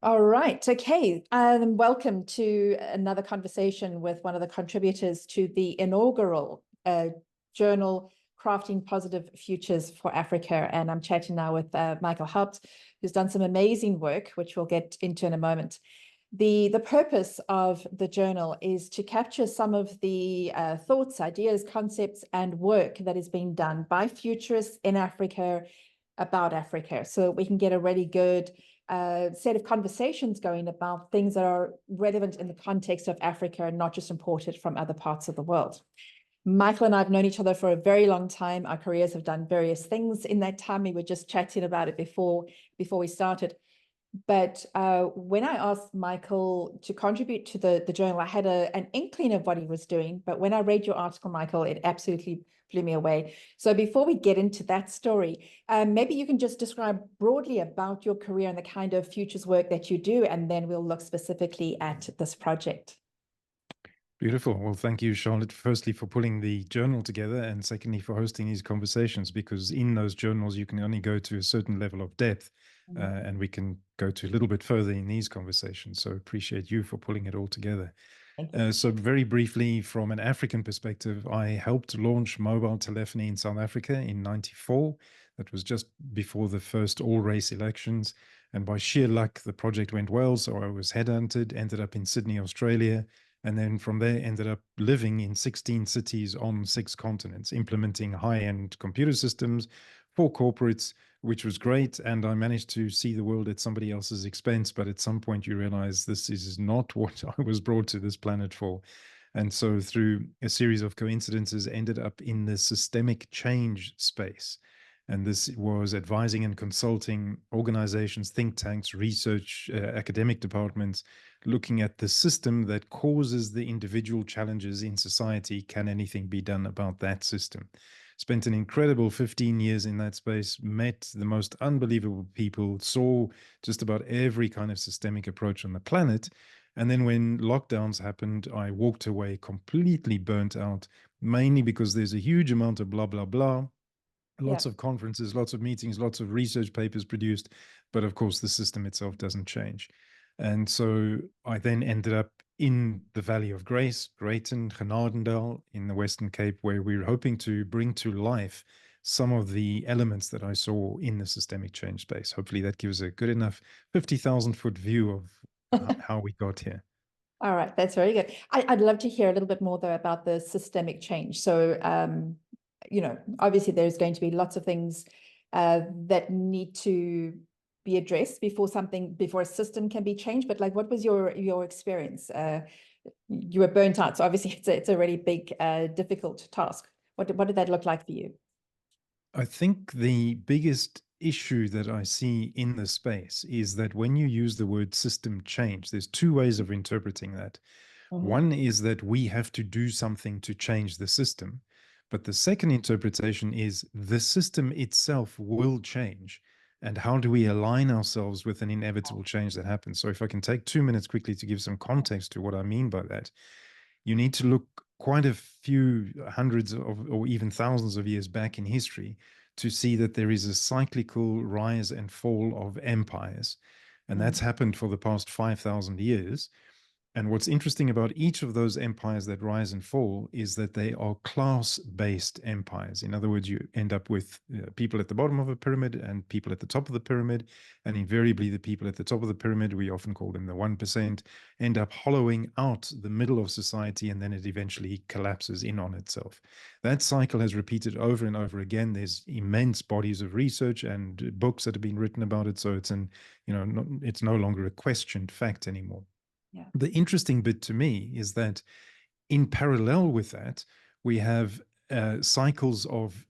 All right. Okay. Welcome to another conversation with one of the contributors to the inaugural journal, Crafting Positive Futures for Africa. And I'm chatting now with Michael Haupt, who's done some amazing work, which we'll get into in a moment. The purpose of the journal is to capture some of the thoughts, ideas, concepts, and work that is being done by futurists in Africa about Africa, so we can get a really good set of conversations going about things that are relevant in the context of Africa and not just imported from other parts of the world. Michael and I have known each other for a very long time. Our careers have done various things in that time. We were just chatting about it before we started. But when I asked Michael to contribute to the journal, I had an inkling of what he was doing. But when I read your article, Michael, it absolutely blew me away. So before we get into that story, maybe you can just describe broadly about your career and the kind of futures work that you do, and then we'll look specifically at this project. Beautiful. Well, thank you, Charlotte, firstly for pulling the journal together, and secondly for hosting these conversations, because in those journals you can only go to a certain level of depth, and we can go to a little bit further in these conversations. So appreciate you for pulling it all together. Thank you. So very briefly, from an African perspective, I helped launch mobile telephony in South Africa in '94. That was just before the first all-race elections. And by sheer luck, the project went well. So I was headhunted, ended up in Sydney, Australia, and then from there ended up living in 16 cities on 6 continents, implementing high-end computer systems for corporates, which was great. And I managed to see the world at somebody else's expense. But at some point you realize this is not what I was brought to this planet for. And so through a series of coincidences, ended up in the systemic change space. And this was advising and consulting organizations, think tanks, research, academic departments, looking at the system that causes the individual challenges in society. Can anything be done about that system? Spent an incredible 15 years in that space, met the most unbelievable people, saw just about every kind of systemic approach on the planet. And then when lockdowns happened, I walked away completely burnt out, mainly because there's a huge amount of blah, blah, blah. Lots of conferences, lots of meetings, lots of research papers produced. But of course, the system itself doesn't change. And so I then ended up in the Valley of Grace, Greyton, Genadendal in the Western Cape, where we were hoping to bring to life some of the elements that I saw in the systemic change space. Hopefully that gives a good enough 50,000-foot view of how we got here. All right, that's very good. I'd love to hear a little bit more, though, about the systemic change. So, obviously there's going to be lots of things that need to be addressed before a system can be changed. But like, what was your experience? You were burnt out, so obviously it's a really big, difficult task. What did that look like for you? I think the biggest issue that I see in the space is that when you use the word system change, there's 2 ways of interpreting that. One is that we have to do something to change the system. But the second interpretation is the system itself will change. And how do we align ourselves with an inevitable change that happens? So if I can take 2 minutes quickly to give some context to what I mean by that, you need to look quite a few hundreds of, or even thousands of years back in history to see that there is a cyclical rise and fall of empires. And that's happened for the past 5,000 years. And what's interesting about each of those empires that rise and fall is that they are class-based empires. In other words, you end up with people at the bottom of a pyramid and people at the top of the pyramid. And invariably, the people at the top of the pyramid, we often call them the 1%, end up hollowing out the middle of society, and then it eventually collapses in on itself. That cycle has repeated over and over again. There's immense bodies of research and books that have been written about it. So it's it's no longer a questioned fact anymore. Yeah. The interesting bit to me is that in parallel with that, we have cycles of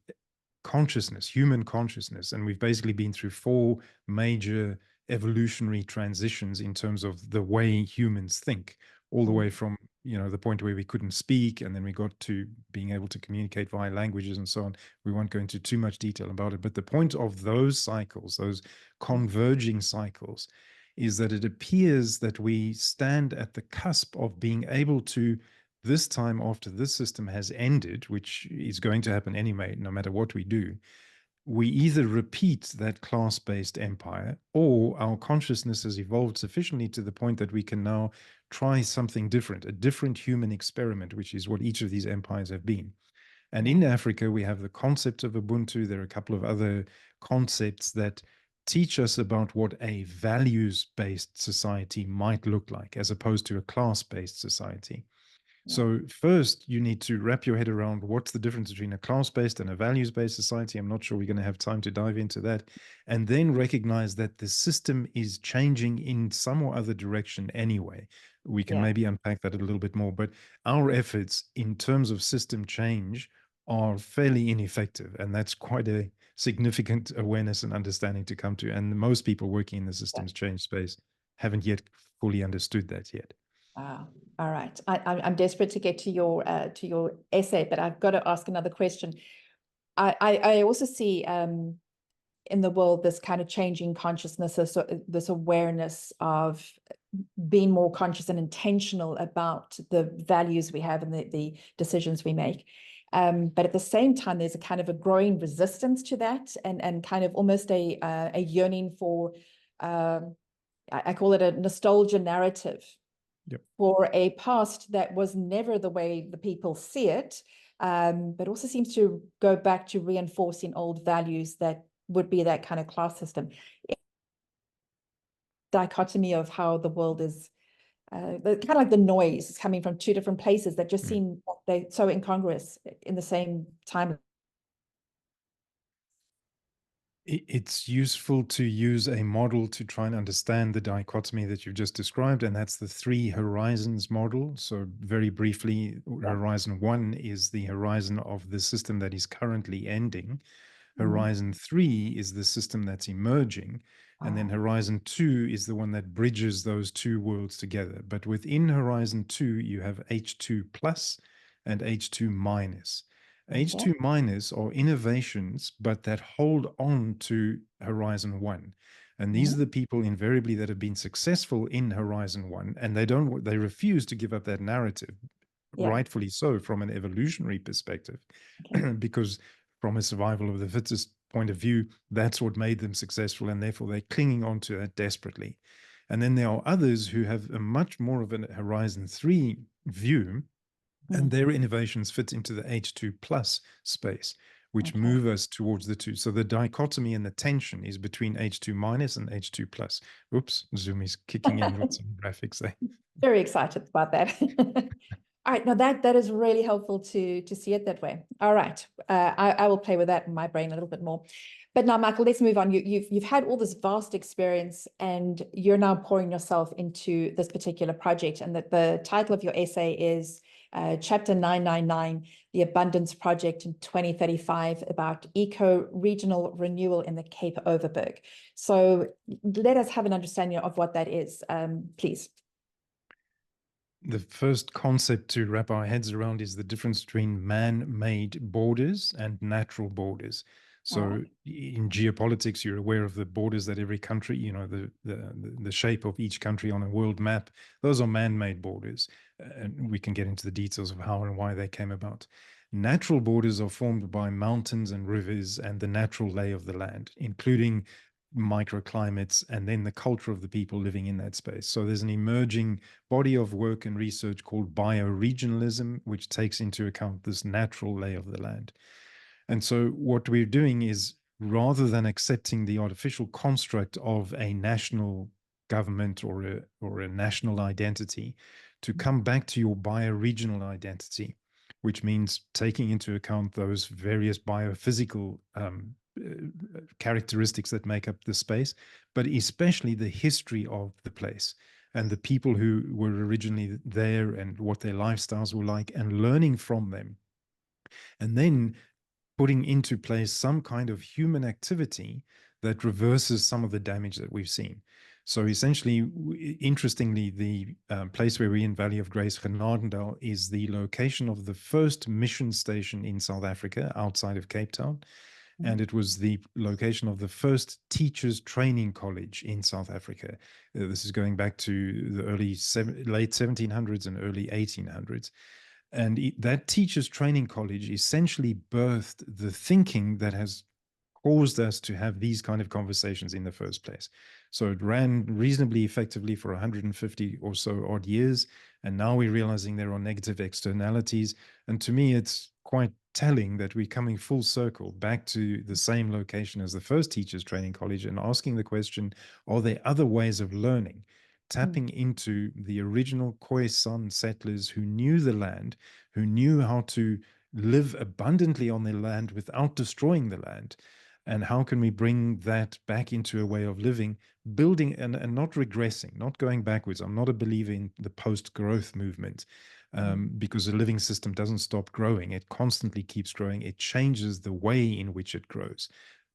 consciousness, human consciousness, and we've basically been through 4 major evolutionary transitions in terms of the way humans think, all the way from the point where we couldn't speak, and then we got to being able to communicate via languages and so on. We won't go into too much detail about it, but the point of those cycles, those converging cycles, is that it appears that we stand at the cusp of being able to, this time after this system has ended, which is going to happen anyway, no matter what we do, we either repeat that class-based empire, or our consciousness has evolved sufficiently to the point that we can now try something different, a different human experiment, which is what each of these empires have been. And in Africa, we have the concept of Ubuntu. There are a couple of other concepts that teach us about what a values-based society might look like, as opposed to a class-based society. So first, you need to wrap your head around what's the difference between a class-based and a values-based society. I'm not sure we're going to have time to dive into that. And then recognize that the system is changing in some or other direction anyway. We can maybe unpack that a little bit more. But our efforts in terms of system change are fairly ineffective. And that's quite a significant awareness and understanding to come to. And most people working in the systems change space haven't yet fully understood that yet. Wow. All right. I'm desperate to get to your essay, but I've got to ask another question. I also see in the world this kind of changing consciousness, this awareness of being more conscious and intentional about the values we have and the decisions we make. But at the same time, there's a kind of a growing resistance to that, and kind of almost a yearning for, I call it a nostalgia narrative. For a past that was never the way the people see it, but also seems to go back to reinforcing old values that would be that kind of class system. Dichotomy of how the world is, kind of like the noise is coming from two different places that just seem they so incongruous in the same time. It's useful to use a model to try and understand the dichotomy that you've just described, and that's the 3 horizons model. So very briefly, Horizon 1 is the horizon of the system that is currently ending. Horizon 3 is the system that's emerging. And then Horizon 2 is the one that bridges those 2 worlds together. But within Horizon 2, you have H2 plus and H2 minus. H2 minus are innovations, but that hold on to Horizon 1. And these are the people invariably that have been successful in Horizon 1, and they refuse to give up that narrative, rightfully so, from an evolutionary perspective, because from a survival of the fittest point of view, that's what made them successful, and therefore they're clinging on to that desperately. And then there are others who have a much more of a Horizon 3 view, and their innovations fit into the H2 plus space, which move us towards the 2. So the dichotomy and the tension is between H2 minus and H2 plus. Oops, Zoom is kicking in with some graphics there. Very excited about that. All right, now that is really helpful to see it that way. All right, I will play with that in my brain a little bit more. But now, Michael, let's move on. You've had all this vast experience, and you're now pouring yourself into this particular project. And that the title of your essay is Chapter 999, The Abundance Project in 2035, about eco-regional renewal in the Cape Overberg. So let us have an understanding of what that is, please. The first concept to wrap our heads around is the difference between man-made borders and natural borders. So in geopolitics, you're aware of the borders that every country, the shape of each country on a world map, those are man-made borders. And we can get into the details of how and why they came about. Natural borders are formed by mountains and rivers and the natural lay of the land, including microclimates and then the culture of the people living in that space. So there's an emerging body of work and research called bioregionalism, which takes into account this natural lay of the land. And so what we're doing is, rather than accepting the artificial construct of a national government or a national identity, to come back to your bioregional identity, which means taking into account those various biophysical characteristics that make up the space, but especially the history of the place and the people who were originally there and what their lifestyles were like, and learning from them. And then putting into place some kind of human activity that reverses some of the damage that we've seen. So essentially, interestingly, the place where we're in Valley of Grace, Genadendal, is the location of the first mission station in South Africa outside of Cape Town. And it was the location of the first teachers training college in South Africa. This is going back to the late 1700s and early 1800s. And that teachers training college essentially birthed the thinking that has caused us to have these kind of conversations in the first place. So it ran reasonably effectively for 150 or so odd years. And now we're realizing there are negative externalities. And to me, it's quite telling that we're coming full circle back to the same location as the first teachers training college and asking the question, are there other ways of learning? Tapping into the original Khoisan settlers who knew the land, who knew how to live abundantly on their land without destroying the land. And how can we bring that back into a way of living, building and not regressing, not going backwards? I'm not a believer in the post-growth movement, because a living system doesn't stop growing. It constantly keeps growing. It changes the way in which it grows.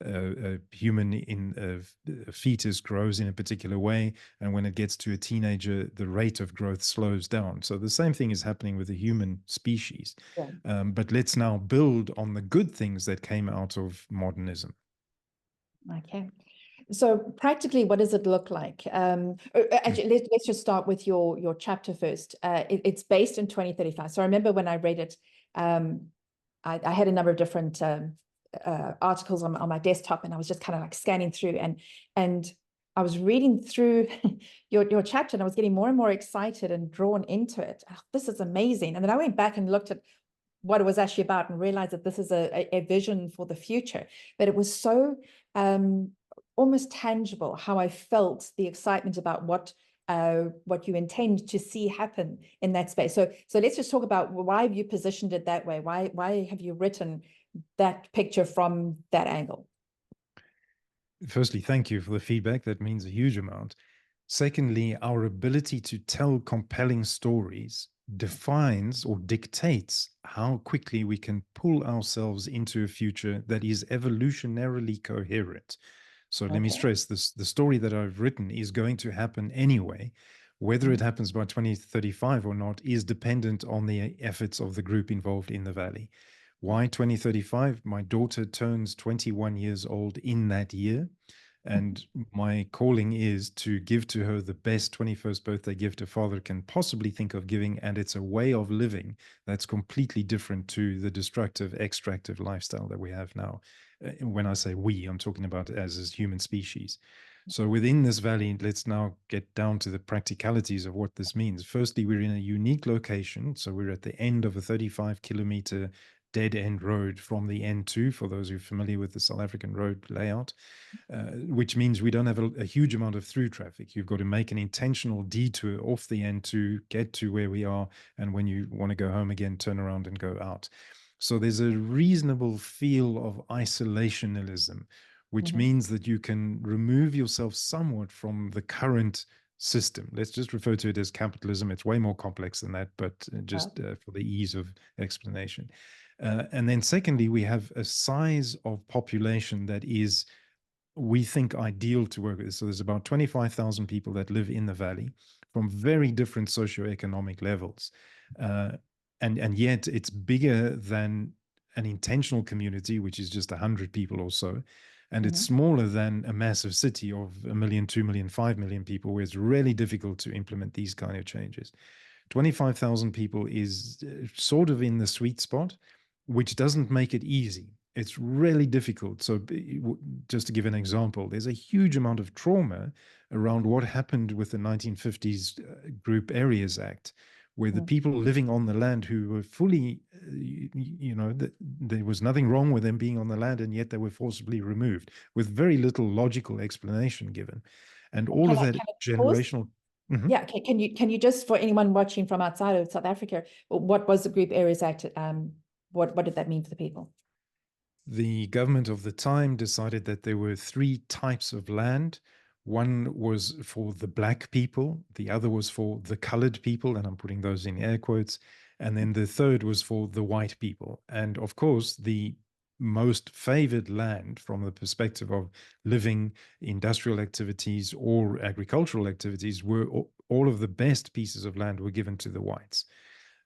A human in a fetus grows in a particular way, and when it gets to a teenager, the rate of growth slows down. So the same thing is happening with the human species. Yeah. But let's now build on the good things that came out of modernism. Okay. So practically, what does it look like? Actually, let's just start with your chapter first. It's based in 2035. So I remember when I read it, I had a number of different articles on my desktop, and I was just kind of like scanning through, and I was reading through your chapter, and I was getting more and more excited and drawn into it. Oh, this is amazing. And then I went back and looked at what it was actually about and realized that this is a vision for the future. But it was so almost tangible how I felt the excitement about what you intend to see happen in that space. So let's just talk about why have you positioned it that way? Why have you written that picture from that angle? Firstly, thank you for the feedback. That means a huge amount. Secondly, our ability to tell compelling stories defines or dictates how quickly we can pull ourselves into a future that is evolutionarily coherent. So let me stress this, the story that I've written is going to happen anyway. Whether it happens by 2035 or not is dependent on the efforts of the group involved in the valley. Why 2035? My daughter turns 21 years old in that year. And my calling is to give to her the best 21st birthday gift a father can possibly think of giving. And it's a way of living that's completely different to the destructive, extractive lifestyle that we have now. When I say we, I'm talking about as human species. So within this valley, let's now get down to the practicalities of what this means. Firstly, we're in a unique location. So we're at the end of a 35-kilometer dead end road from the N2, for those who are familiar with the South African road layout, which means we don't have a huge amount of through traffic. You've got to make an intentional detour off the N2, get to where we are, and when you want to go home again, turn around and go out. So there's a reasonable feel of isolationism, which means that you can remove yourself somewhat from the current system. Let's just refer to it as capitalism. It's way more complex than that, but just for the ease of explanation. And then secondly, we have a size of population that is, we think, ideal to work with. So there's about 25,000 people that live in the valley from very different socioeconomic levels. And yet it's bigger than an intentional community, which is just 100 people or so. And it's smaller than a massive city of 1 million, 2 million, 5 million people, where it's really difficult to implement these kind of changes. 25,000 people is sort of in the sweet spot, which doesn't make it easy. It's really difficult. So just to give an example, there's a huge amount of trauma around what happened with the 1950s Group Areas Act, where the people living on the land who were fully, there was nothing wrong with them being on the land, and yet they were forcibly removed with very little logical explanation given. And all of that generational... Yeah, can you just, for anyone watching from outside of South Africa, what was the Group Areas Act? What did that mean for the people? The government of the time decided that there were 3 types of land. One was for the black people, the other was for the colored people, and I'm putting those in air quotes, and then the third was for the white people. And of course, the most favored land from the perspective of living, industrial activities or agricultural activities, were all of the best pieces of land were given to the whites.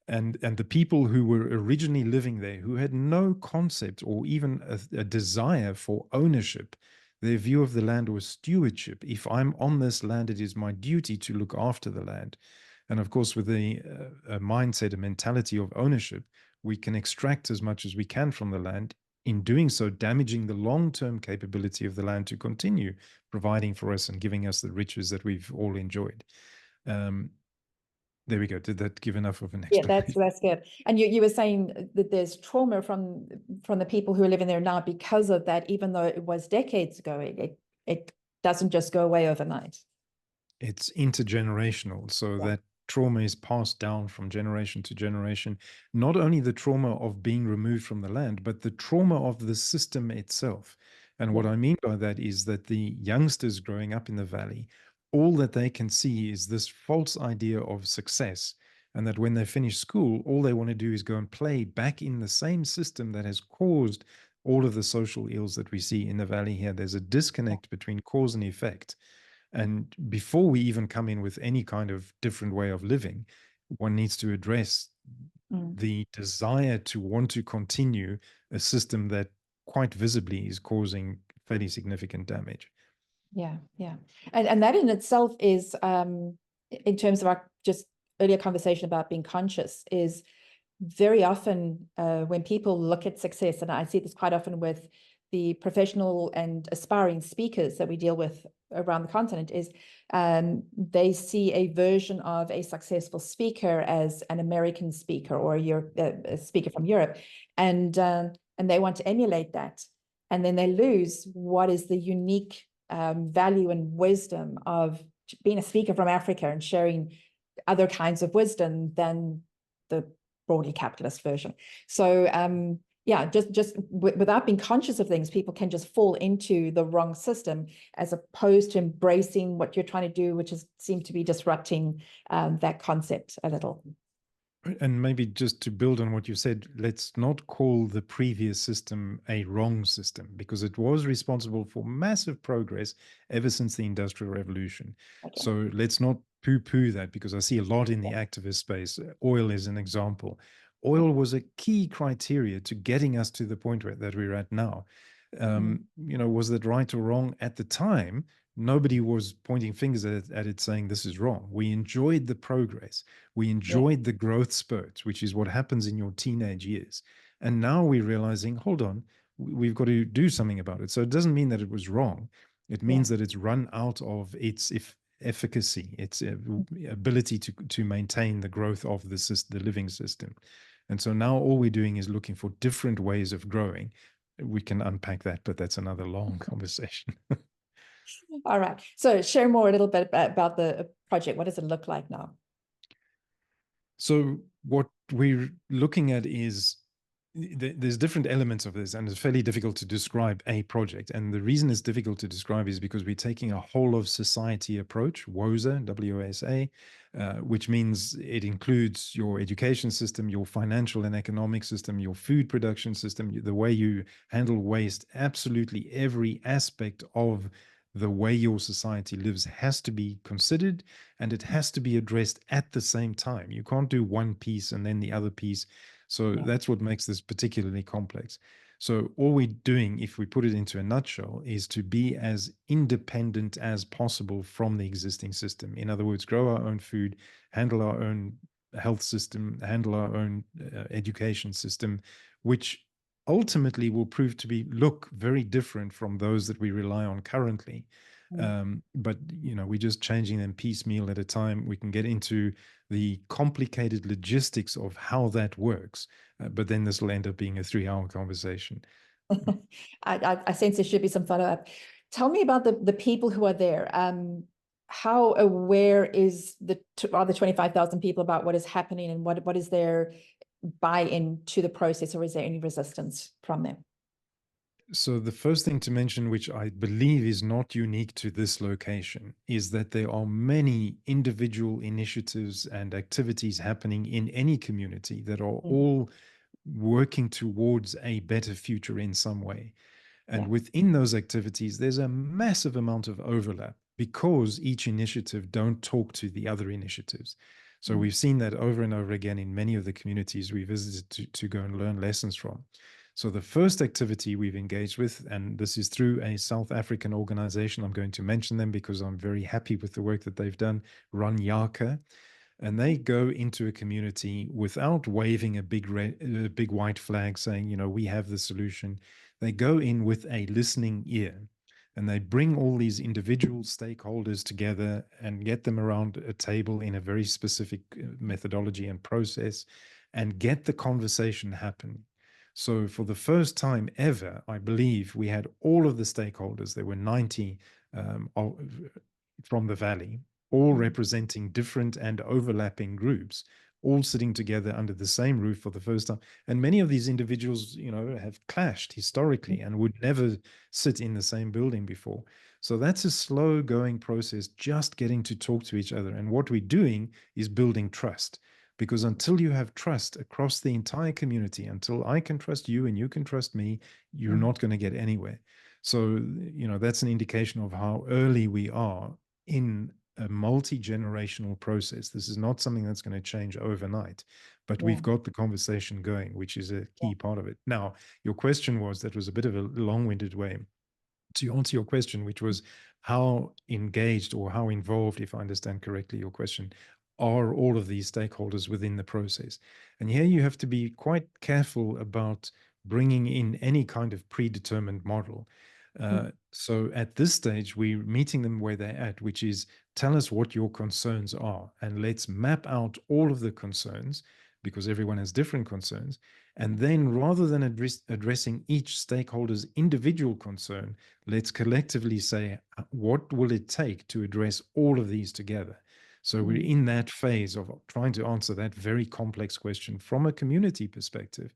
And the people who were originally living there, who had no concept or even a desire for ownership, their view of the land was stewardship. If I'm on this land, it is my duty to look after the land. And of course, with a mindset, a mentality of ownership, we can extract as much as we can from the land in doing so, damaging the long-term capability of the land to continue providing for us and giving us the riches that we've all enjoyed. There we go. Did that give enough of an Yeah, explanation? that's good. And you were saying that there's trauma from the people who are living there now because of that, even though it was decades ago, it doesn't just go away overnight. It's intergenerational, so Yeah. that trauma is passed down from generation to generation. Not only the trauma of being removed from the land, but the trauma of the system itself. And what Yeah. I mean by that is that the youngsters growing up in the valley, all that they can see is this false idea of success. And that when they finish school, all they want to do is go and play back in the same system that has caused all of the social ills that we see in the valley here. There's a disconnect between cause and effect. And before we even come in with any kind of different way of living, one needs to address the desire to want to continue a system that quite visibly is causing fairly significant damage. Yeah, yeah. And that in itself is, in terms of our just earlier conversation about being conscious, is very often when people look at success, and I see this quite often with the professional and aspiring speakers that we deal with around the continent, is they see a version of a successful speaker as an American speaker or a speaker from Europe, and they want to emulate that, and then they lose what is the unique value and wisdom of being a speaker from Africa and sharing other kinds of wisdom than the broadly capitalist version. So yeah, just without being conscious of things, people can just fall into the wrong system as opposed to embracing what you're trying to do, which is seem to be disrupting that concept a little. And maybe just to build on what you said, let's not call the previous system a wrong system, because it was responsible for massive progress ever since the Industrial Revolution. Okay. So let's not poo-poo that, because I see a lot in the activist space. Oil is an example. Oil was a key criteria to getting us to the point that we're at now. Was that right or wrong at the time? Nobody was pointing fingers at it saying this is wrong. We enjoyed the progress. We enjoyed the growth spurts, which is what happens in your teenage years. And now we're realizing, hold on, we've got to do something about it. So it doesn't mean that it was wrong. It means that it's run out of its efficacy, its ability to maintain the growth of the living system. And so now all we're doing is looking for different ways of growing. We can unpack that, but that's another long conversation. All right. So share more a little bit about the project. What does it look like now? So what we're looking at is there's different elements of this, and it's fairly difficult to describe a project. And the reason it's difficult to describe is because we're taking a whole of society approach, WOSA, W-O-S-A, which means it includes your education system, your financial and economic system, your food production system, the way you handle waste. Absolutely every aspect of the way your society lives has to be considered, and it has to be addressed at the same time. You can't do one piece and then the other piece. So that's what makes this particularly complex. So all we're doing, if we put it into a nutshell, is to be as independent as possible from the existing system. In other words, grow our own food, handle our own health system, handle our own education system, which ultimately will prove to look very different from those that we rely on currently. But we're just changing them piecemeal at a time. We can get into the complicated logistics of how that works, but then this will end up being a 3-hour conversation. I sense there should be some follow-up. Tell me about the people who are there. How aware are the 25,000 people about what is happening, and what is their buy-in to the process, or is there any resistance from them? So the first thing to mention, which I believe is not unique to this location, is that there are many individual initiatives and activities happening in any community that are all working towards a better future in some way. And within those activities, there's a massive amount of overlap because each initiative don't talk to the other initiatives. So we've seen that over and over again in many of the communities we visited to go and learn lessons from. So the first activity we've engaged with, and this is through a South African organization, I'm going to mention them because I'm very happy with the work that they've done, Run Yaka. and they go into a community without waving a big white flag saying, you know, we have the solution. They go in with a listening ear, and they bring all these individual stakeholders together and get them around a table in a very specific methodology and process, and get the conversation happening. So for the first time ever, I believe we had all of the stakeholders. There were 90 from the valley, all representing different and overlapping groups, all sitting together under the same roof for the first time. And many of these individuals, you know, have clashed historically and would never sit in the same building before. So that's a slow going process, just getting to talk to each other. And what we're doing is building trust. Because until you have trust across the entire community, until I can trust you and you can trust me, you're not going to get anywhere. So, you know, that's an indication of how early we are in a multi-generational process. This is not something that's going to change overnight, but we've got the conversation going, which is a key part of it. Now, your question was, that was a bit of a long-winded way to answer your question, which was how engaged or how involved, if I understand correctly your question, are all of these stakeholders within the process. And here you have to be quite careful about bringing in any kind of predetermined model. So at this stage, we're meeting them where they're at, which is, tell us what your concerns are, and let's map out all of the concerns, because everyone has different concerns. And then rather than addressing each stakeholder's individual concern, let's collectively say, what will it take to address all of these together? So we're in that phase of trying to answer that very complex question from a community perspective.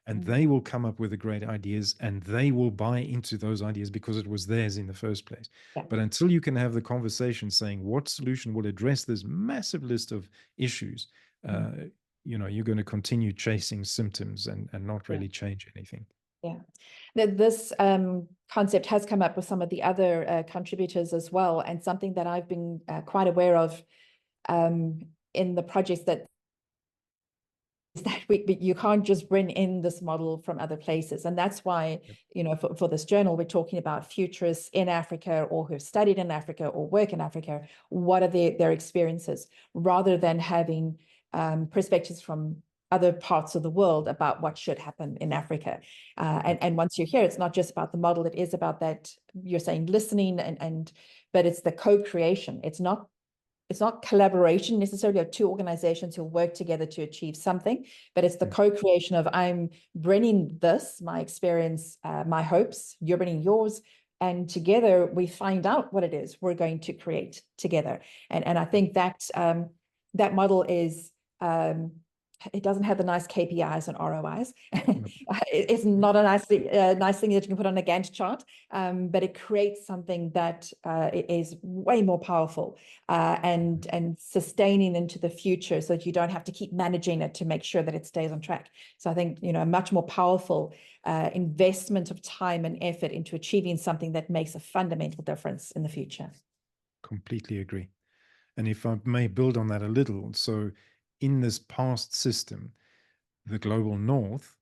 And they will come up with the great ideas, and they will buy into those ideas because it was theirs in the first place. But until you can have the conversation saying what solution will address this massive list of issues, you know, you're going to continue chasing symptoms and not really change anything. Yeah, this concept has come up with some of the other contributors as well, and something that I've been quite aware of in the projects that is that you can't just bring in this model from other places. And that's why, you know, for this journal, we're talking about futurists in Africa, or who have studied in Africa or work in Africa. What are their experiences, rather than having perspectives from other parts of the world about what should happen in Africa. And once you're here, it's not just about the model, it is about that, you're saying listening, but it's the co-creation. It's not collaboration necessarily of two organizations who work together to achieve something, but it's the co-creation of, I'm bringing this, my experience, my hopes, you're bringing yours, and together we find out what it is we're going to create together. And I think that that model is, it doesn't have the nice KPIs and ROIs. It's not a nice thing that you can put on a Gantt chart, but it creates something that is way more powerful and sustaining into the future, so that you don't have to keep managing it to make sure that it stays on track. So I think, you know, a much more powerful investment of time and effort into achieving something that makes a fundamental difference in the future. Completely agree. And if I may build on that a little, so in this past system, the global north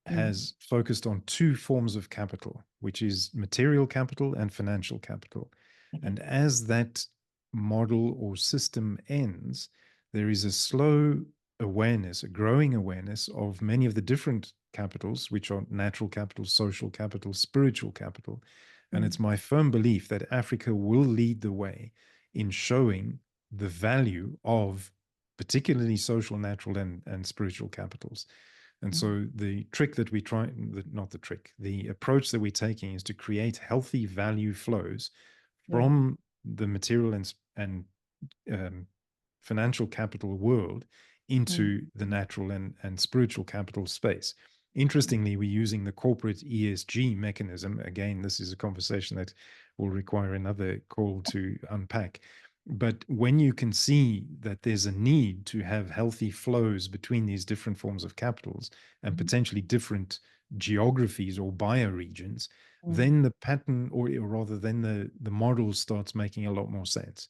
has focused on two forms of capital, which is material capital and financial capital. And as that model or system ends, there is a slow awareness, a growing awareness of many of the different capitals, which are natural capital, social capital, spiritual capital. And it's my firm belief that Africa will lead the way in showing the value of particularly social, natural, and spiritual capitals. And so the trick that we try, not the trick, the approach that we're taking is to create healthy value flows from the material and financial capital world into the natural and spiritual capital space. Interestingly, we're using the corporate ESG mechanism. Again, this is a conversation that will require another call to unpack. But when you can see that there's a need to have healthy flows between these different forms of capitals and potentially different geographies or bioregions, then the pattern, or rather then the model starts making a lot more sense.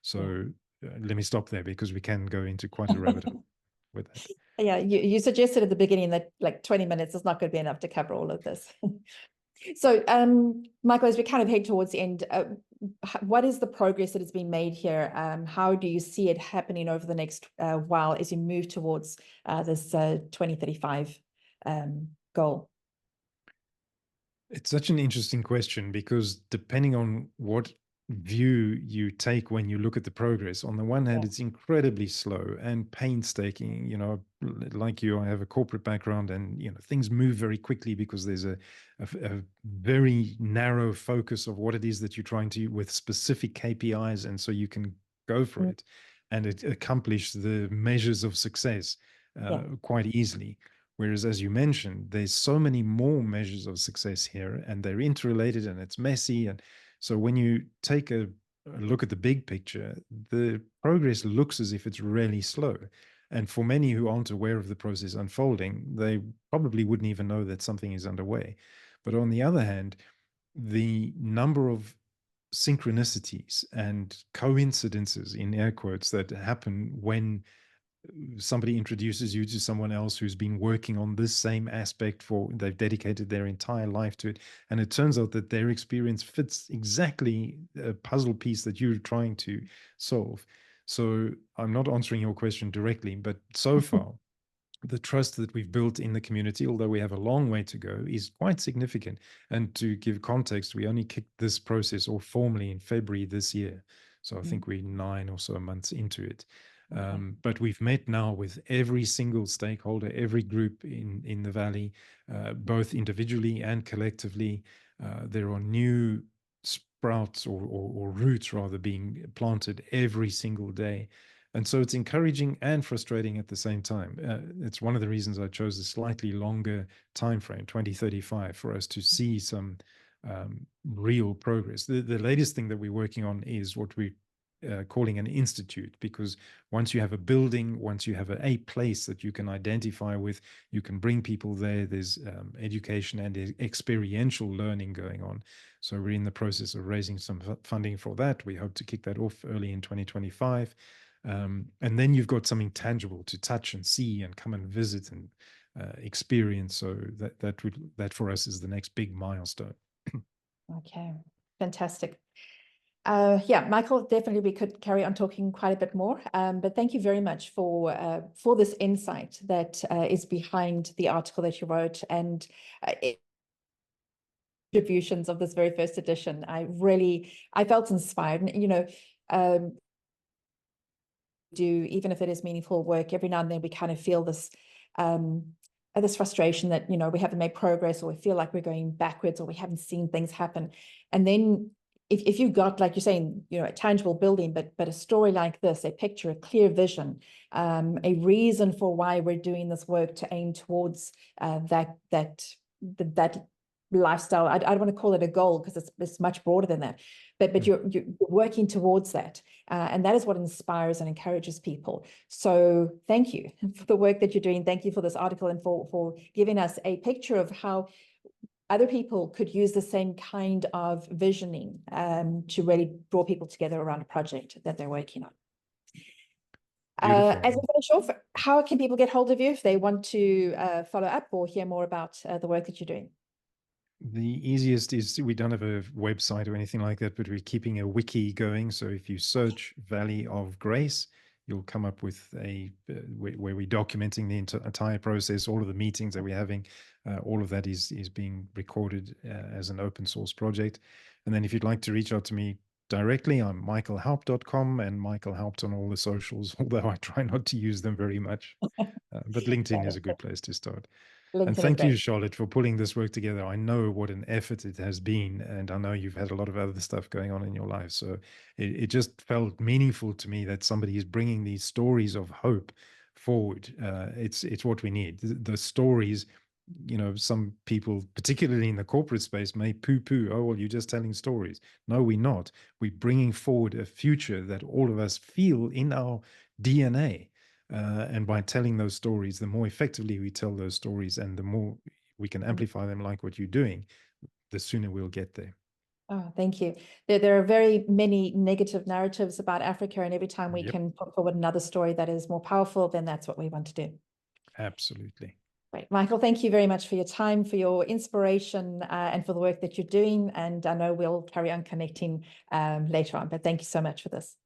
So let me stop there, because we can go into quite a rabbit hole with that. Yeah, you suggested at the beginning that like 20 minutes is not going to be enough to cover all of this. So, Michael, as we kind of head towards the end, what is the progress that has been made here? How do you see it happening over the next while as you move towards this 2035 goal? It's such an interesting question because depending on what view you take when you look at the progress, on the one hand, it's incredibly slow and painstaking. Like you, I have a corporate background, and things move very quickly because there's a very narrow focus of what it is that you're trying to with specific KPIs, and so you can go for it and accomplish the measures of success quite easily. Whereas, as you mentioned, there's so many more measures of success here, and they're interrelated, and it's messy. And so when you take a look at the big picture, the progress looks as if it's really slow. And for many who aren't aware of the process unfolding, they probably wouldn't even know that something is underway. But on the other hand, the number of synchronicities and coincidences, in air quotes, that happen when somebody introduces you to someone else who's been working on this same aspect they've dedicated their entire life to it, and it turns out that their experience fits exactly a puzzle piece that you're trying to solve. So I'm not answering your question directly, but so far the trust that we've built in the community, although we have a long way to go, is quite significant. And to give context, we only kicked this process off formally in February this year, so I think we're 9 or so months into it. But we've met now with every single stakeholder, every group in the Valley, both individually and collectively. There are new sprouts or roots rather being planted every single day. And so it's encouraging and frustrating at the same time. It's one of the reasons I chose a slightly longer time frame, 2035, for us to see some real progress. The latest thing that we're working on is what we calling an institute, because once you have a building, once you have a place that you can identify with, you can bring people there. There's education and experiential learning going on. So we're in the process of raising some funding for that. We hope to kick that off early in 2025. And then you've got something tangible to touch and see and come and visit and experience. So that for us is the next big milestone. Okay, fantastic. Michael, definitely we could carry on talking quite a bit more, but thank you very much for this insight that is behind the article that you wrote and contributions of this very first edition. I felt inspired. Even if it is meaningful work, every now and then we kind of feel this frustration that we haven't made progress, or we feel like we're going backwards, or we haven't seen things happen. And then if you've got, like you're saying, a tangible building, but a story like this, a picture, a clear vision, a reason for why we're doing this work to aim towards that lifestyle. I don't want to call it a goal because it's much broader than that, but you're working towards that, and that is what inspires and encourages people. So thank you for the work that you're doing. Thank you for this article and for giving us a picture of how other people could use the same kind of visioning to really draw people together around a project that they're working on. As we finish off, how can people get hold of you if they want to follow up or hear more about the work that you're doing? The easiest is, we don't have a website or anything like that, but we're keeping a wiki going. So if you search Valley of Grace, you'll come up with where we're documenting the entire process, all of the meetings that we're having. All of that is being recorded as an open source project. And then if you'd like to reach out to me directly, I'm michaelhaupt.com and Michael Haupt on all the socials, although I try not to use them very much. But LinkedIn is a good place to start. And thank you, Charlotte, for pulling this work together. I know what an effort it has been, and I know you've had a lot of other stuff going on in your life. So it just felt meaningful to me that somebody is bringing these stories of hope forward. It's what we need. The stories, some people, particularly in the corporate space, may poo-poo, oh, well, you're just telling stories. No, we're not. We're bringing forward a future that all of us feel in our DNA. And by telling those stories, the more effectively we tell those stories and the more we can amplify them, like what you're doing, the sooner we'll get there. Oh, thank you. There are very many negative narratives about Africa, and every time we can put forward another story that is more powerful, then that's what we want to do. Absolutely. Great. Michael, thank you very much for your time, for your inspiration, and for the work that you're doing. And I know we'll carry on connecting later on, but thank you so much for this.